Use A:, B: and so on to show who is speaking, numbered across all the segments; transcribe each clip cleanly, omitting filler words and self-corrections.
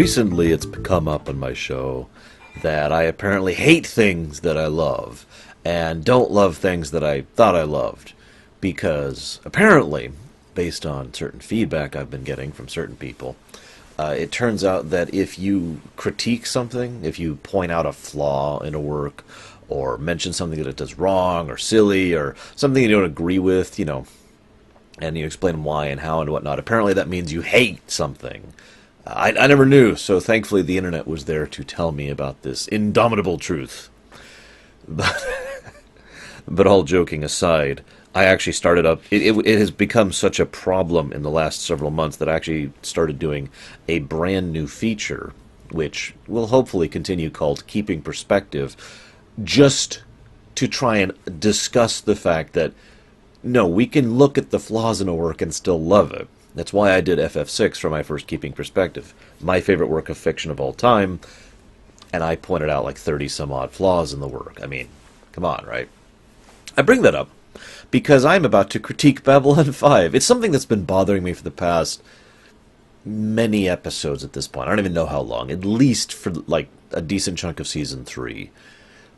A: Recently, it's come up on my show that I apparently hate things that I love and don't love things that I thought I loved because apparently, based on certain feedback I've been getting from certain people, it turns out that if you critique something, if you point out a flaw in a work or mention something that it does wrong or silly or something you don't agree with, and you explain why and how and whatnot, apparently that means you hate something. I never knew, so thankfully the internet was there to tell me about this indomitable truth. But, but all joking aside, I actually started up... It has become such a problem in the last several months that I actually started doing a brand new feature, which will hopefully continue, called Keeping Perspective, just to try and discuss the fact that, no, we can look at the flaws in a work and still love it. That's why I did FF6 for my first Keeping Perspective. My favorite work of fiction of all time, and I pointed out like 30-some-odd flaws in the work. I mean, come on, right? I bring that up because I'm about to critique Babylon 5. It's something that's been bothering me for the past many episodes at this point. I don't even know how long. At least for like a decent chunk of Season 3.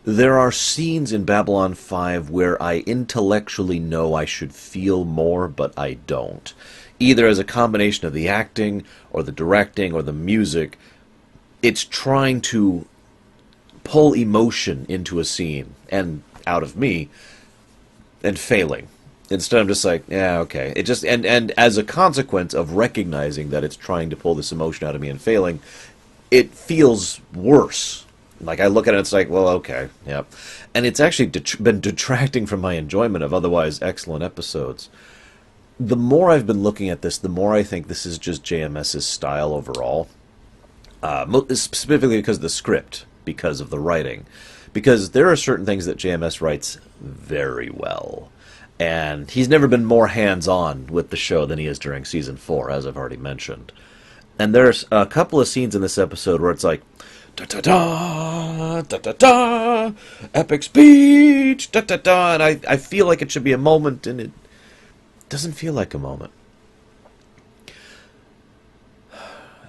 A: There are scenes in Babylon 5 where I intellectually know I should feel more, but I don't. Either as a combination of the acting, or the directing, or the music. It's trying to pull emotion into a scene, and out of me, and failing. Instead, I'm just like, yeah, okay. It just and as a consequence of recognizing that it's trying to pull this emotion out of me and failing, it feels worse. Like, I look at it, it's like, well, okay, yeah. And it's actually been detracting from my enjoyment of otherwise excellent episodes. The more I've been looking at this, the more I think this is just JMS's style overall. Specifically because of the script, because of the writing. Because there are certain things that JMS writes very well. And he's never been more hands-on with the show than he is during Season 4, as I've already mentioned. And there's a couple of scenes in this episode where it's like, da-da-da, da-da-da, epic speech, da-da-da, and I feel like it should be a moment, and it doesn't feel like a moment.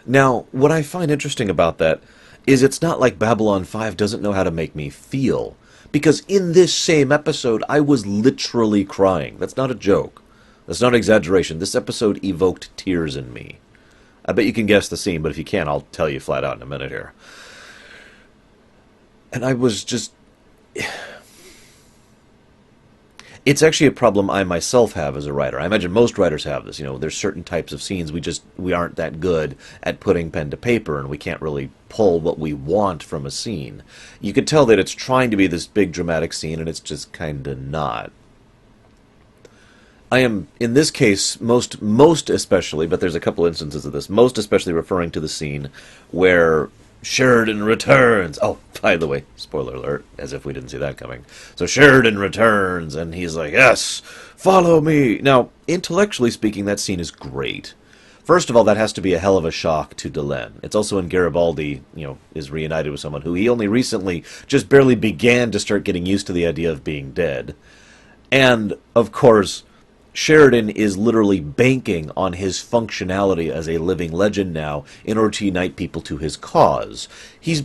A: Now, what I find interesting about that is it's not like Babylon 5 doesn't know how to make me feel. Because in this same episode, I was literally crying. That's not a joke. That's not an exaggeration. This episode evoked tears in me. I bet you can guess the scene, but if you can't, I'll tell you flat out in a minute here. And I was just... It's actually a problem I myself have as a writer. I imagine most writers have this. There's certain types of scenes we aren't that good at putting pen to paper, and we can't really pull what we want from a scene. You can tell that it's trying to be this big dramatic scene, and it's just kind of not. I am, in this case, most especially, but there's a couple instances of this, most especially referring to the scene where Sheridan returns. Oh, by the way, spoiler alert, as if we didn't see that coming. So Sheridan returns, and he's like, yes, follow me. Now, intellectually speaking, that scene is great. First of all, that has to be a hell of a shock to Delenn. It's also when Garibaldi, is reunited with someone who he only recently just barely began to start getting used to the idea of being dead. And, of course, Sheridan is literally banking on his functionality as a living legend now in order to unite people to his cause. He's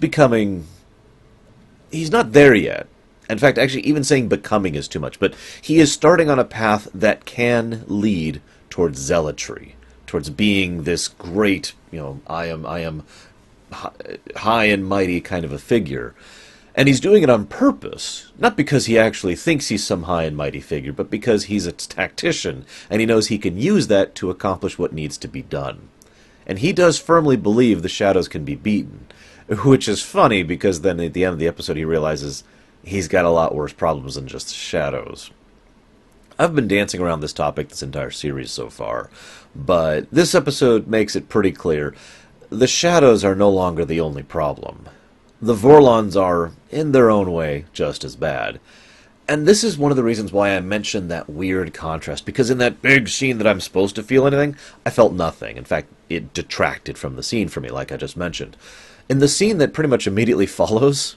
A: not there yet. In fact, actually, even saying becoming is too much. But he is starting on a path that can lead towards zealotry, towards being this great, I am high and mighty kind of a figure. And he's doing it on purpose, not because he actually thinks he's some high and mighty figure, but because he's a tactician, and he knows he can use that to accomplish what needs to be done. And he does firmly believe the shadows can be beaten, which is funny, because then at the end of the episode he realizes he's got a lot worse problems than just the shadows. I've been dancing around this topic this entire series so far, but this episode makes it pretty clear. The shadows are no longer the only problem. The Vorlons are, in their own way, just as bad. And this is one of the reasons why I mentioned that weird contrast, because in that big scene that I'm supposed to feel anything, I felt nothing. In fact, it detracted from the scene for me, like I just mentioned. In the scene that pretty much immediately follows,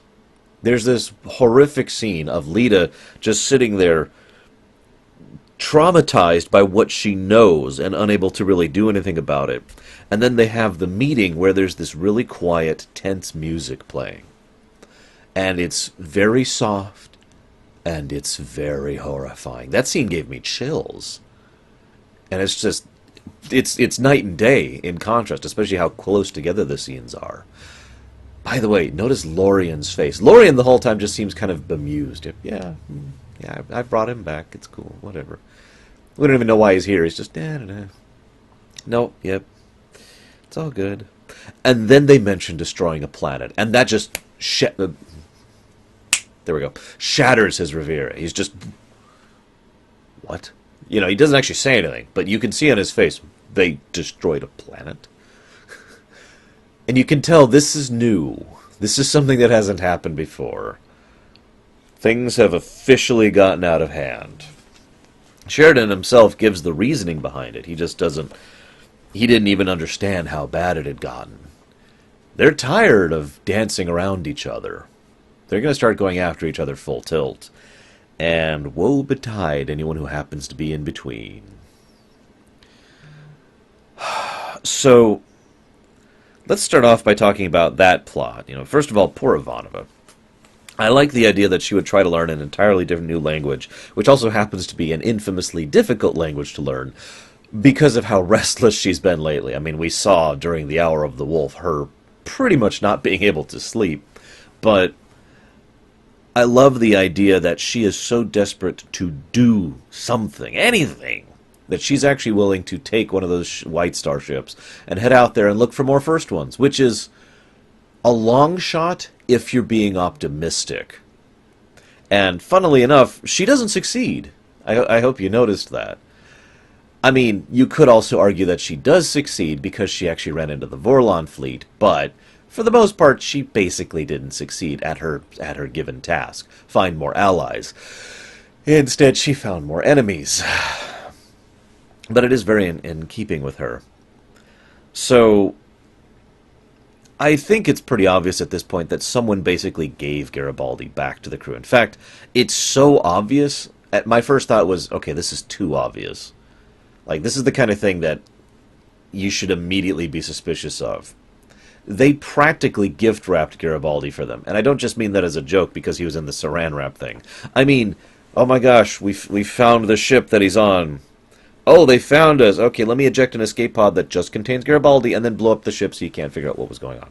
A: there's this horrific scene of Lita just sitting there traumatized by what she knows and unable to really do anything about it. And then they have the meeting where there's this really quiet, tense music playing. And it's very soft, and it's very horrifying. That scene gave me chills. And it's just, it's night and day in contrast, especially how close together the scenes are. By the way, notice Lorien's face. Lorien the whole time just seems kind of bemused. Yeah, I brought him back. It's cool, whatever. We don't even know why he's here. He's just, nope, yep. It's all good. And then they mention destroying a planet, and that just there we go. Shatters his Revere. He's just, what? You know, he doesn't actually say anything, but you can see on his face, they destroyed a planet. And you can tell this is new. This is something that hasn't happened before. Things have officially gotten out of hand. Sheridan himself gives the reasoning behind it. He just doesn't... He didn't even understand how bad it had gotten. They're tired of dancing around each other. They're going to start going after each other full tilt. And woe betide anyone who happens to be in between. So, let's start off by talking about that plot. You know, first of all, poor Ivanova. I like the idea that she would try to learn an entirely different new language, which also happens to be an infamously difficult language to learn, because of how restless she's been lately. I mean, we saw during the Hour of the Wolf her pretty much not being able to sleep, but I love the idea that she is so desperate to do something, anything, that she's actually willing to take one of those White Star ships and head out there and look for more first ones, which is a long shot if you're being optimistic. And funnily enough, she doesn't succeed. I hope you noticed that. I mean, you could also argue that she does succeed because she actually ran into the Vorlon fleet, but for the most part, she basically didn't succeed at her given task, find more allies. Instead, she found more enemies. But it is very in keeping with her. So, I think it's pretty obvious at this point that someone basically gave Garibaldi back to the crew. In fact, it's so obvious. My first thought was, okay, this is too obvious. Like, this is the kind of thing that you should immediately be suspicious of. They practically gift-wrapped Garibaldi for them. And I don't just mean that as a joke because he was in the saran wrap thing. I mean, oh my gosh, we found the ship that he's on. Oh, they found us. Okay, let me eject an escape pod that just contains Garibaldi and then blow up the ship so you can't figure out what was going on.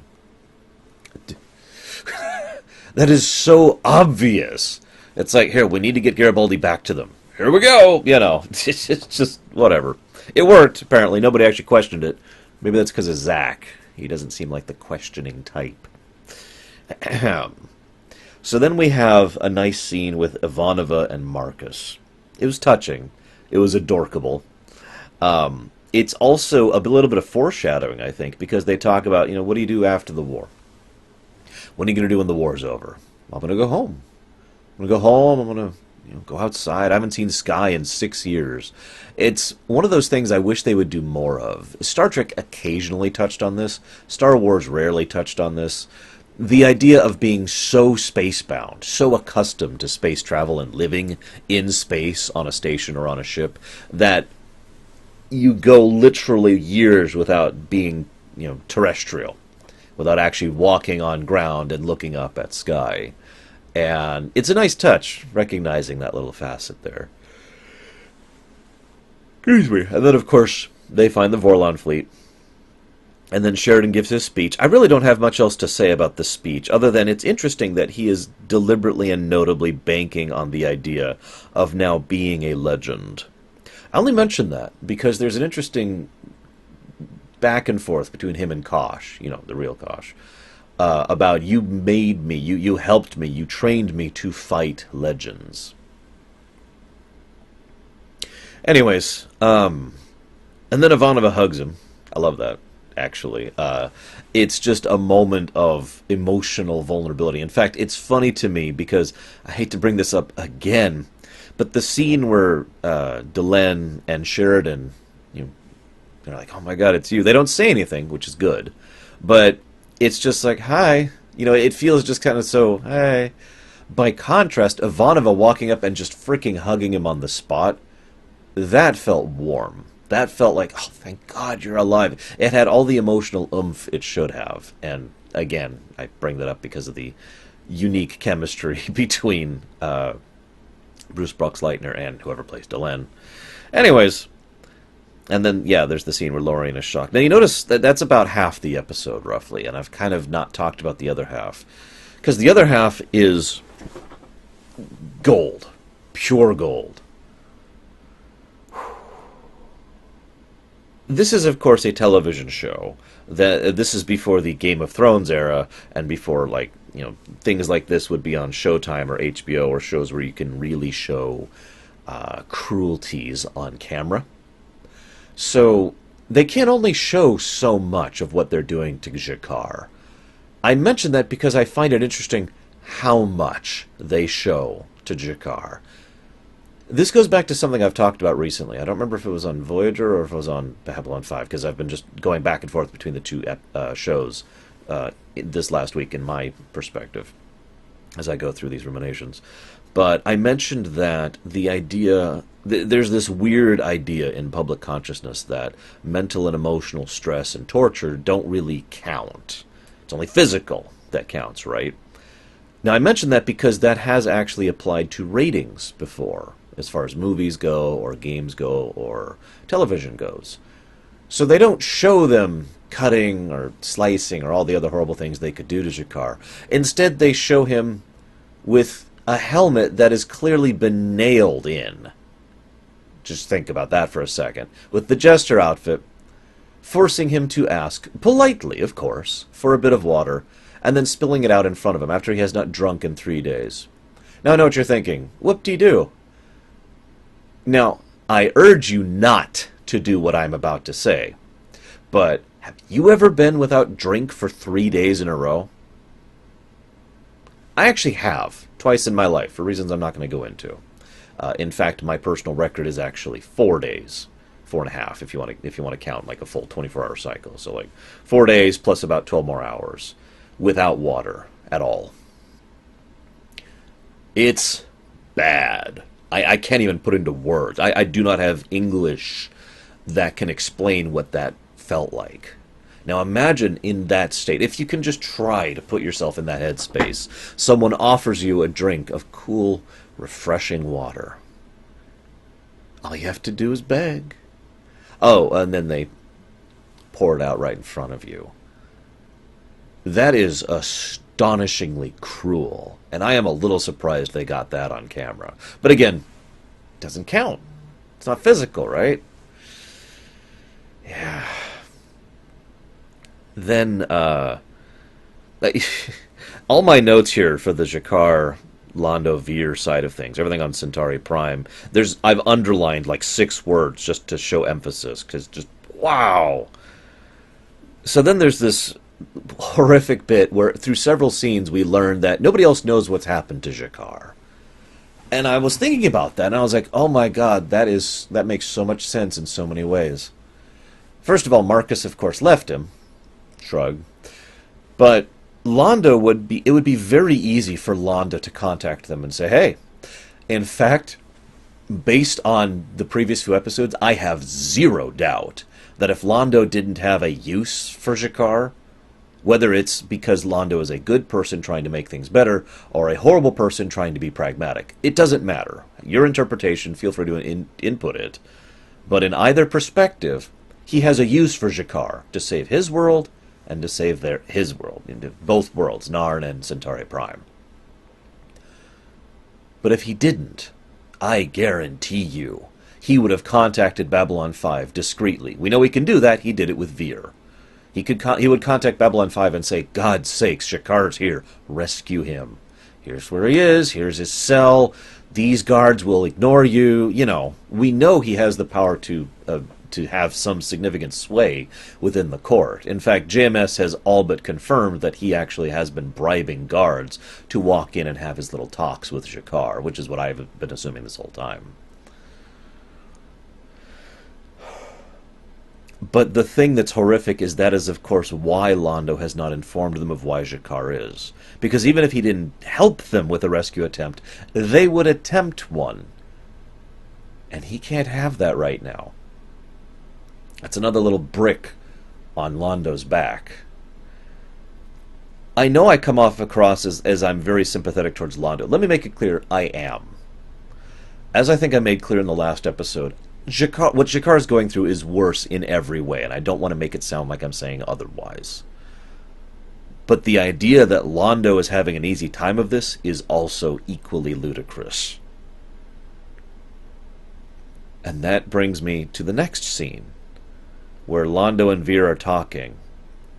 A: That is so obvious. It's like, here, we need to get Garibaldi back to them. Here we go! You know, it's just whatever. It worked, apparently. Nobody actually questioned it. Maybe that's because of Zach. He doesn't seem like the questioning type. So then we have a nice scene with Ivanova and Marcus. It was touching. It was adorkable. It's also a little bit of foreshadowing, I think, because they talk about, you know, what do you do after the war? What are you going to do when the war's over? I'm going to go home. I'm going to go home. I'm going to go outside. I haven't seen Sky in 6 years. It's one of those things I wish they would do more of. Star Trek occasionally touched on this. Star Wars rarely touched on this. The idea of being so spacebound, so accustomed to space travel and living in space on a station or on a ship, that you go literally years without being, terrestrial, without actually walking on ground and looking up at sky. And it's a nice touch, recognizing that little facet there. Excuse me. And then, of course, they find the Vorlon fleet. And then Sheridan gives his speech. I really don't have much else to say about the speech, other than it's interesting that he is deliberately and notably banking on the idea of now being a legend. I only mention that because there's an interesting back and forth between him and Kosh, the real Kosh, about you made me, you helped me, you trained me to fight legends. Anyways, and then Ivanova hugs him. I love that. Actually, it's just a moment of emotional vulnerability. In fact, it's funny to me because I hate to bring this up again, but the scene where Delenn and Sheridan, they're like, "Oh my God, it's you." They don't say anything, which is good, but it's just like, "Hi," It feels just kind of so, "Hi." By contrast, Ivanova walking up and just freaking hugging him on the spot. that felt warm. That felt like, oh, thank God you're alive. It had all the emotional oomph it should have. And again, I bring that up because of the unique chemistry between Bruce Boxleitner and whoever plays Delenn. Anyways, and then, yeah, there's the scene where Lorien is shocked. Now, you notice that that's about half the episode, roughly, and I've kind of not talked about the other half. Because the other half is gold. Pure gold. This is, of course, a television show. This is before the Game of Thrones era, and before, like, things like this would be on Showtime or HBO, or shows where you can really show cruelties on camera. So they can only show so much of what they're doing to G'Kar. I mention that because I find it interesting how much they show to G'Kar. This goes back to something I've talked about recently. I don't remember if it was on Voyager or if it was on Babylon 5, because I've been just going back and forth between the two shows this last week in my perspective as I go through these ruminations. But I mentioned that the idea... There's this weird idea in public consciousness that mental and emotional stress and torture don't really count. It's only physical that counts, right? Now, I mentioned that because that has actually applied to ratings before, as far as movies go, or games go, or television goes. So they don't show them cutting or slicing or all the other horrible things they could do to G'Kar. Instead, they show him with a helmet that has clearly been nailed in. Just think about that for a second. With the jester outfit, forcing him to ask, politely of course, for a bit of water, and then spilling it out in front of him after he has not drunk in 3 days. Now I know what you're thinking. Whoop-de-doo. Now, I urge you not to do what I'm about to say, but have you ever been without drink for 3 days in a row? I actually have, twice in my life, for reasons I'm not going to go into. In fact, my personal record is actually 4 days, 4.5, if you want to count like a full 24-hour cycle. So like 4 days plus about 12 more hours without water at all. It's bad. I can't even put into words. I do not have English that can explain what that felt like. Now imagine in that state, if you can just try to put yourself in that headspace, someone offers you a drink of cool, refreshing water. All you have to do is beg. Oh, and then they pour it out right in front of you. That is astonishingly cruel, and I am a little surprised they got that on camera. But again, it doesn't count. It's not physical, right? Yeah. Then, all my notes here for the G'Kar, Londo, Veer side of things, everything on Centauri Prime, I've underlined like 6 words just to show emphasis, because just, wow! So then there's this horrific bit where, through several scenes, we learn that nobody else knows what's happened to G'Kar. And I was thinking about that, and I was like, oh my god, that makes so much sense in so many ways. First of all, Marcus, of course, left him. Shrug. But Londo it would be very easy for Londo to contact them and say, hey, in fact, based on the previous few episodes, I have zero doubt that if Londo didn't have a use for G'Kar, whether it's because Londo is a good person trying to make things better, or a horrible person trying to be pragmatic, it doesn't matter. Your interpretation, feel free to input it. But in either perspective, he has a use for G'Kar, to save his world, and to save his world, into both worlds, Narn and Centauri Prime. But if he didn't, I guarantee you, he would have contacted Babylon 5 discreetly. We know he can do that. He did it with Veer. He would contact Babylon 5 and say, God's sakes, G'Kar's here. Rescue him. Here's where he is. Here's his cell. These guards will ignore you. We know he has the power to have some significant sway within the court. In fact, JMS has all but confirmed that he actually has been bribing guards to walk in and have his little talks with G'Kar, which is what I've been assuming this whole time. But the thing that's horrific is that is, of course, why Londo has not informed them of why G'Kar is. Because even if he didn't help them with a rescue attempt, they would attempt one. And he can't have that right now. That's another little brick on Londo's back. I know I come off across as I'm very sympathetic towards Londo. Let me make it clear, I am. As I think I made clear in the last episode, what G'Kar is going through is worse in every way, and I don't want to make it sound like I'm saying otherwise. But the idea that Londo is having an easy time of this is also equally ludicrous. And that brings me to the next scene, where Londo and Veer are talking.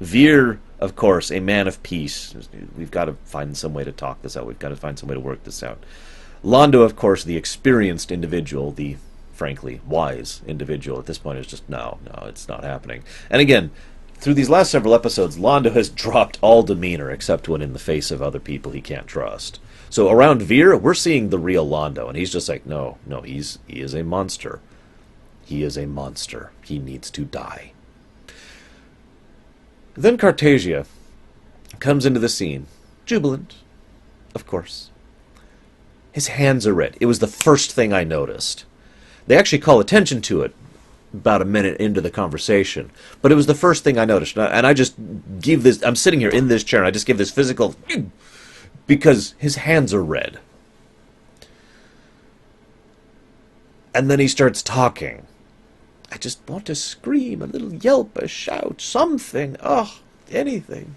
A: Veer, of course, a man of peace. We've got to find some way to talk this out. We've got to find some way to work this out. Londo, of course, the experienced individual, the, frankly, wise individual, at this point is just, no, it's not happening. And again, through these last several episodes, Londo has dropped all demeanor except when in the face of other people he can't trust. So around Veer, we're seeing the real Londo, and he's just like, no, he is a monster. He is a monster. He needs to die. Then Cartagia comes into the scene, jubilant, of course. His hands are red. It was the first thing I noticed. They actually call attention to it about a minute into the conversation, but it was the first thing I noticed. And I just give this, I'm sitting here in this chair, and I just give this physical, because his hands are red. And then he starts talking. I just want to scream, a little yelp, a shout, something. Oh, anything.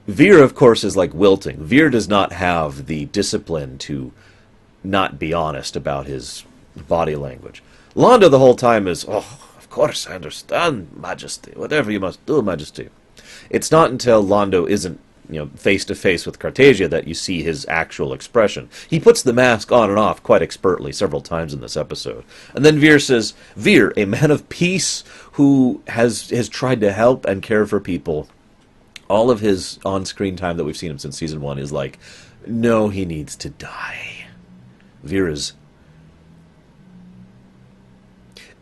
A: Veer, of course, is like wilting. Veer does not have the discipline to not be honest about his body language. Londo the whole time is, oh, of course, I understand, Majesty. Whatever you must do, Majesty. It's not until Londo isn't, face to face with Cartagia that you see his actual expression. He puts the mask on and off quite expertly several times in this episode. And then Veer says, Veer, a man of peace who has tried to help and care for people. All of his on-screen time that we've seen him since Season 1 is like, no, he needs to die. Veer is...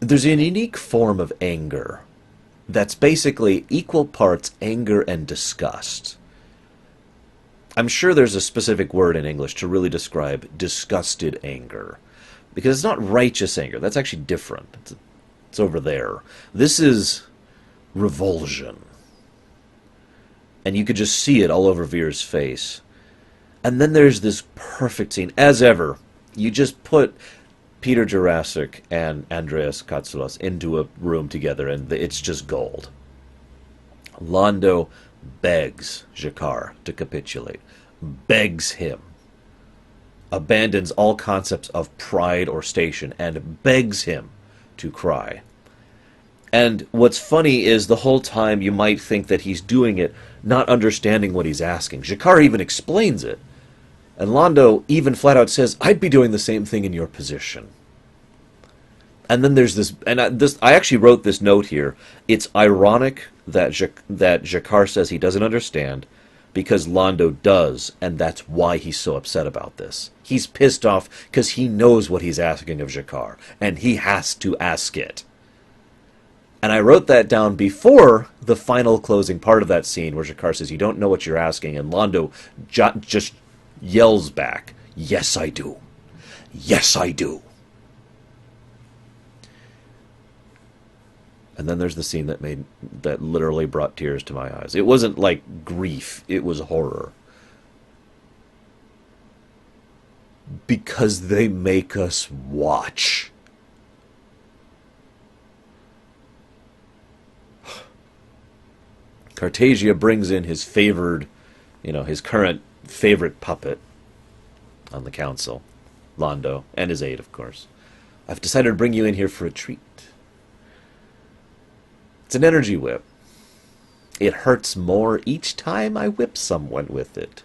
A: There's a unique form of anger that's basically equal parts anger and disgust. I'm sure there's a specific word in English to really describe disgusted anger. Because it's not righteous anger. That's actually different. It's over there. This is revulsion. And you could just see it all over Veer's face. And then there's this perfect scene. As ever, you just put Peter Jurassic and Andreas Katsoulas into a room together, and it's just gold. Londo begs G'Kar to capitulate. Begs him. Abandons all concepts of pride or station, and begs him to cry. And what's funny is the whole time you might think that he's doing it not understanding what he's asking. G'Kar even explains it. And Londo even flat out says, I'd be doing the same thing in your position. And then there's this, and I actually wrote this note here. It's ironic that G'Kar says he doesn't understand, because Londo does, and that's why he's so upset about this. He's pissed off because he knows what he's asking of G'Kar, and he has to ask it. And I wrote that down before the final closing part of that scene where G'Kar says, you don't know what you're asking, and Londo just yells back, yes, I do. Yes, I do. And then there's the scene that literally brought tears to my eyes. It wasn't like grief, it was horror. Because they make us watch. Cartagia brings in his favored, his current favorite puppet on the council, Londo, and his aide, of course. I've decided to bring you in here for a treat. It's an energy whip. It hurts more each time I whip someone with it.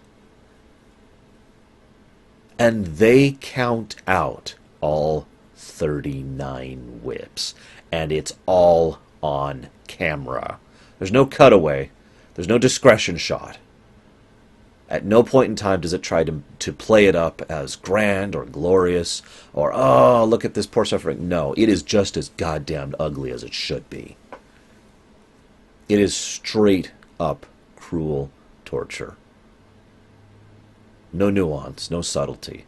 A: And they count out all 39 whips. And it's all on camera. There's no cutaway. There's no discretion shot. At no point in time does it try to play it up as grand or glorious or, oh, look at this poor suffering. No, it is just as goddamn ugly as it should be. It is straight up cruel torture. No nuance, no subtlety.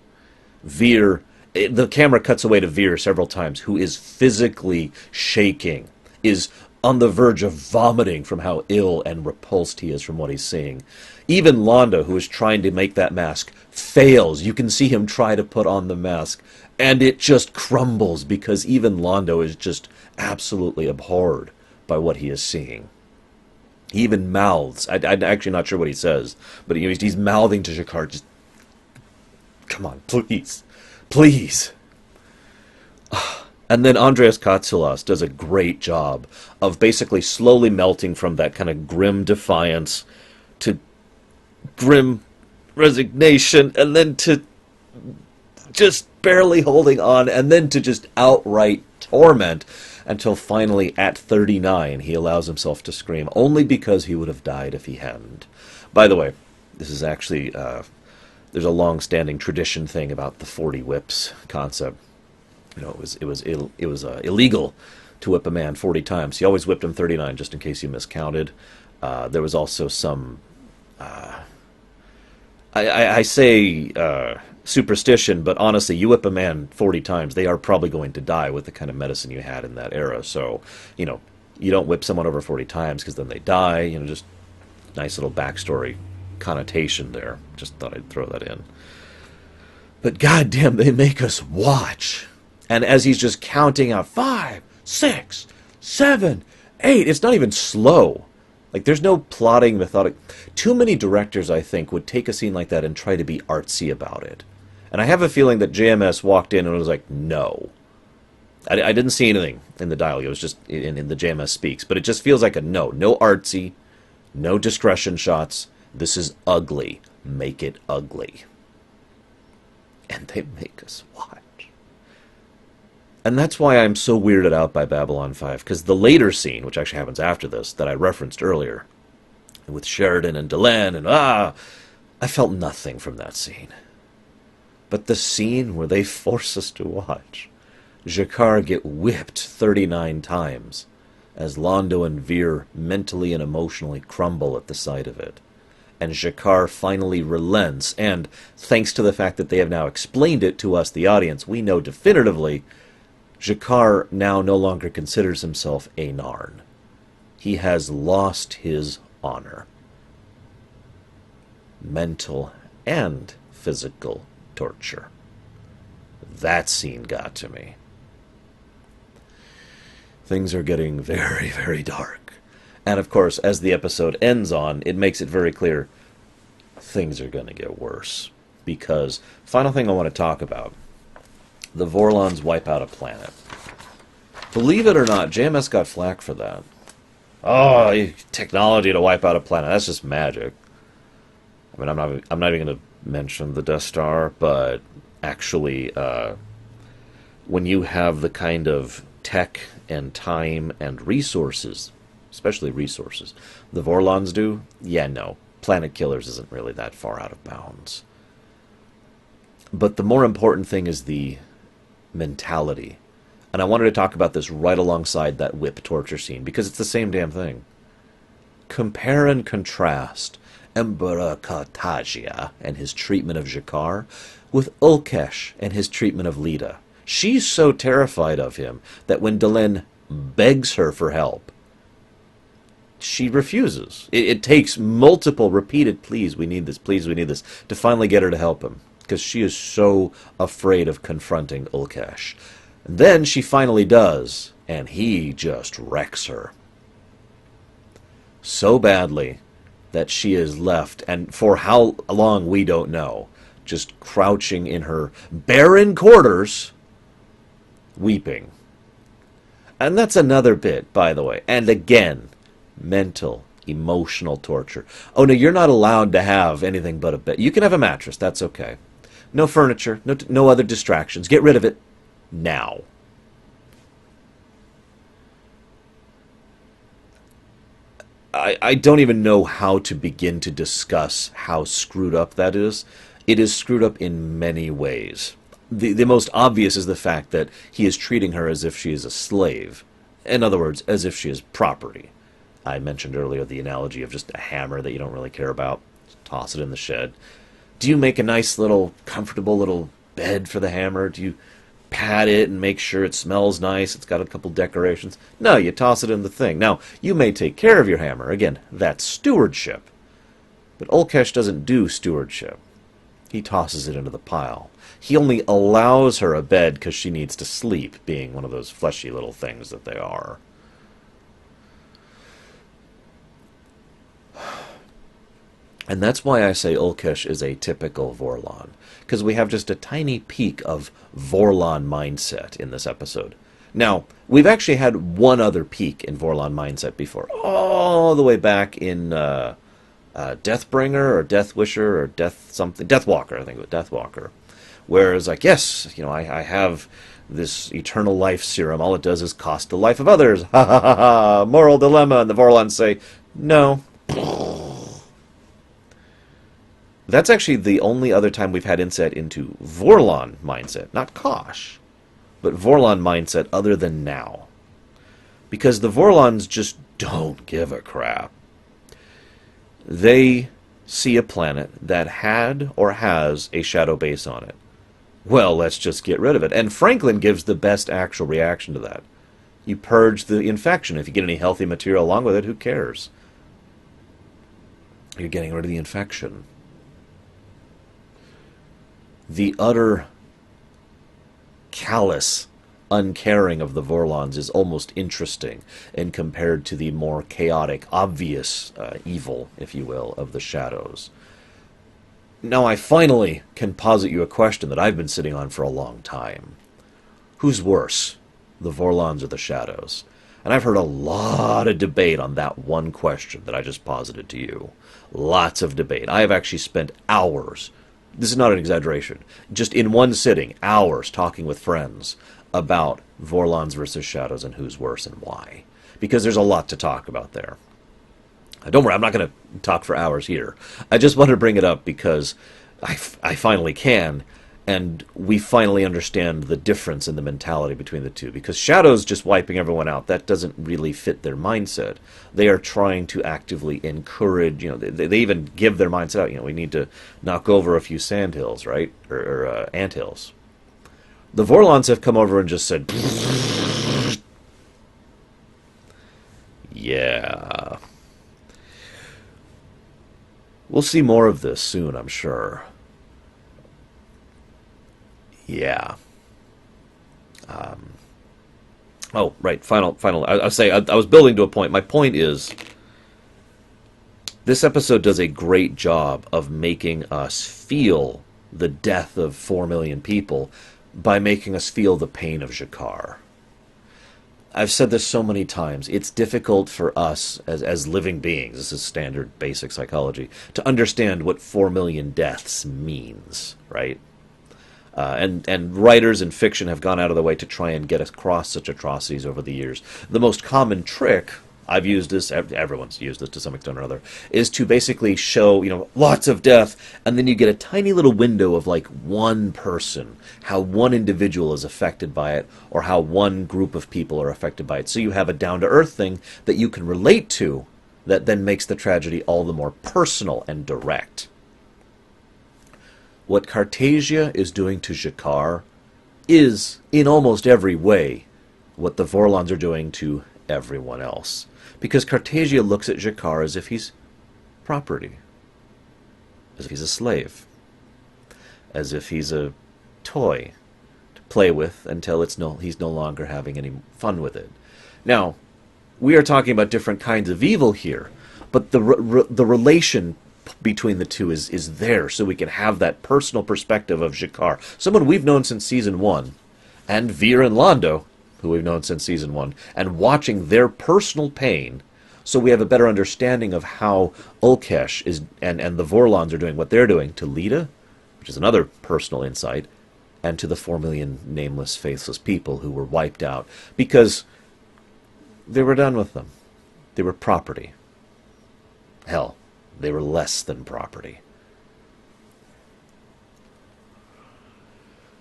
A: Veer, the camera cuts away to Veer several times, who is physically shaking, is on the verge of vomiting from how ill and repulsed he is from what he's seeing. Even Londa, who is trying to make that mask, fails. You can see him try to put on the mask, and it just crumbles because even Londo is just absolutely abhorred by what he is seeing. He even mouths. I'm actually not sure what he says, but he's mouthing to Jakar, just, come on, please. Please. And then Andreas Katsoulas does a great job of basically slowly melting from that kind of grim defiance to grim resignation, and then to just barely holding on, and then to just outright torment, until finally at 39 he allows himself to scream, only because he would have died if he hadn't. By the way, this is actually, there's a long-standing tradition thing about the 40 whips concept. You know, it was illegal to whip a man 40 times. He always whipped him 39, just in case you miscounted. There was also some, I say superstition, but honestly, you whip a man 40 times, they are probably going to die with the kind of medicine you had in that era. So, you know, you don't whip someone over 40 times because then they die. You know, just nice little backstory connotation there. Just thought I'd throw that in. But goddamn, they make us watch. And as he's just counting out 5, 6, 7, 8, it's not even slow. Like, there's no plotting, methodic. Too many directors, I think, would take a scene like that and try to be artsy about it. And I have a feeling that JMS walked in and was like, no. I didn't see anything in the dialogue. It was just in the JMS speaks. But it just feels like a no. No artsy. No discretion shots. This is ugly. Make it ugly. And they make us watch. And that's why I'm so weirded out by Babylon 5, because the later scene, which actually happens after this, that I referenced earlier, with Sheridan and Delenn, and I felt nothing from that scene. But the scene where they force us to watch Jakar get whipped 39 times, as Londo and Veer mentally and emotionally crumble at the sight of it, and Jakar finally relents, and thanks to the fact that they have now explained it to us, the audience, we know definitively Jakar now no longer considers himself a Narn. He has lost his honor. Mental and physical torture. That scene got to me. Things are getting very, very dark. And of course, as the episode ends on, it makes it very clear things are going to get worse. Because, final thing I want to talk about, the Vorlons wipe out a planet. Believe it or not, JMS got flack for that. Oh, technology to wipe out a planet, that's just magic. I mean, I'm not even going to mention the Death Star, but actually, when you have the kind of tech and time and resources, especially resources, the Vorlons do, yeah, no, Planet Killers isn't really that far out of bounds. But the more important thing is the mentality. And I wanted to talk about this right alongside that whip torture scene, because it's the same damn thing. Compare and contrast Emperor Kartagia and his treatment of Jakar with Ulkesh and his treatment of Lita. She's so terrified of him that when Delenn begs her for help, she refuses. It takes multiple repeated please, we need this, please, we need this, to finally get her to help him, because she is so afraid of confronting Ulkesh. And then she finally does, and he just wrecks her. So badly that she is left, and for how long we don't know, just crouching in her barren quarters, weeping. And that's another bit, by the way. And again, mental, emotional torture. Oh, no, you're not allowed to have anything but a bed. You can have a mattress, that's okay. No furniture, no other distractions. Get rid of it now. I don't even know how to begin to discuss how screwed up that is. It is screwed up in many ways. The most obvious is the fact that he is treating her as if she is a slave. In other words, as if she is property. I mentioned earlier the analogy of just a hammer that you don't really care about. Just toss it in the shed. Do you make a nice little, comfortable little bed for the hammer? Do you pat it and make sure it smells nice? It's got a couple decorations. No, you toss it in the thing. Now, you may take care of your hammer. Again, that's stewardship. But Ulkesh doesn't do stewardship. He tosses it into the pile. He only allows her a bed because she needs to sleep, being one of those fleshy little things that they are. And that's why I say Ulkesh is a typical Vorlon, because we have just a tiny peek of Vorlon mindset in this episode. Now, we've actually had one other peek in Vorlon mindset before, all the way back in Deathbringer or Deathwisher or Deathwalker, I think it was Deathwalker, where it's like, yes, I have this eternal life serum. All it does is cost the life of others. Ha ha ha ha! Moral dilemma. And the Vorlons say, no. That's actually the only other time we've had insight into Vorlon mindset, not Kosh, but Vorlon mindset other than now. Because the Vorlons just don't give a crap. They see a planet that had or has a shadow base on it. Well, let's just get rid of it. And Franklin gives the best actual reaction to that. You purge the infection. If you get any healthy material along with it, who cares? You're getting rid of the infection. The utter callous uncaring of the Vorlons is almost interesting, and compared to the more chaotic, obvious evil, if you will, of the shadows. Now I finally can posit you a question that I've been sitting on for a long time. Who's worse, the Vorlons or the shadows? And I've heard a lot of debate on that one question that I just posited to you. Lots of debate. I have actually spent hours, this is not an exaggeration, just in one sitting, hours talking with friends about Vorlons versus shadows and who's worse and why. Because there's a lot to talk about there. Don't worry, I'm not going to talk for hours here. I just want to bring it up because I finally can, and we finally understand the difference in the mentality between the two. Because shadows just wiping everyone out, that doesn't really fit their mindset. They are trying to actively encourage, they even give their mindset out, we need to knock over a few sandhills, right? Or anthills. The Vorlons have come over and just said, yeah. We'll see more of this soon, I'm sure. Yeah. Oh, right. Final. I was building to a point. My point is, this episode does a great job of making us feel the death of 4 million people by making us feel the pain of Jakar. I've said this so many times. It's difficult for us as living beings, this is standard basic psychology, to understand what 4 million deaths means, right? And writers in fiction have gone out of the way to try and get across such atrocities over the years. The most common trick, I've used this, everyone's used this to some extent or other, is to basically show, lots of death, and then you get a tiny little window of like one person, how one individual is affected by it, or how one group of people are affected by it. So you have a down-to-earth thing that you can relate to that then makes the tragedy all the more personal and direct. What Cartasia is doing to Jakar is, in almost every way, what the Vorlons are doing to everyone else. Because Cartasia looks at Jakar as if he's property. As if he's a slave. As if he's a toy to play with until he's no longer having any fun with it. Now, we are talking about different kinds of evil here, but the relation between the two is there, so we can have that personal perspective of Jakar, someone we've known since Season 1, and Veer and Londo, who we've known since Season 1, and watching their personal pain, so we have a better understanding of how Ulkesh is and the Vorlons are doing what they're doing to Lita, which is another personal insight, and to the 4 million nameless, faithless people who were wiped out, because they were done with them. They were property. Hell, they were less than property.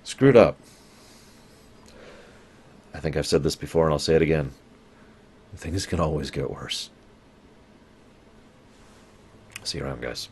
A: Screwed up. I think I've said this before and I'll say it again. Things can always get worse. See you around, guys.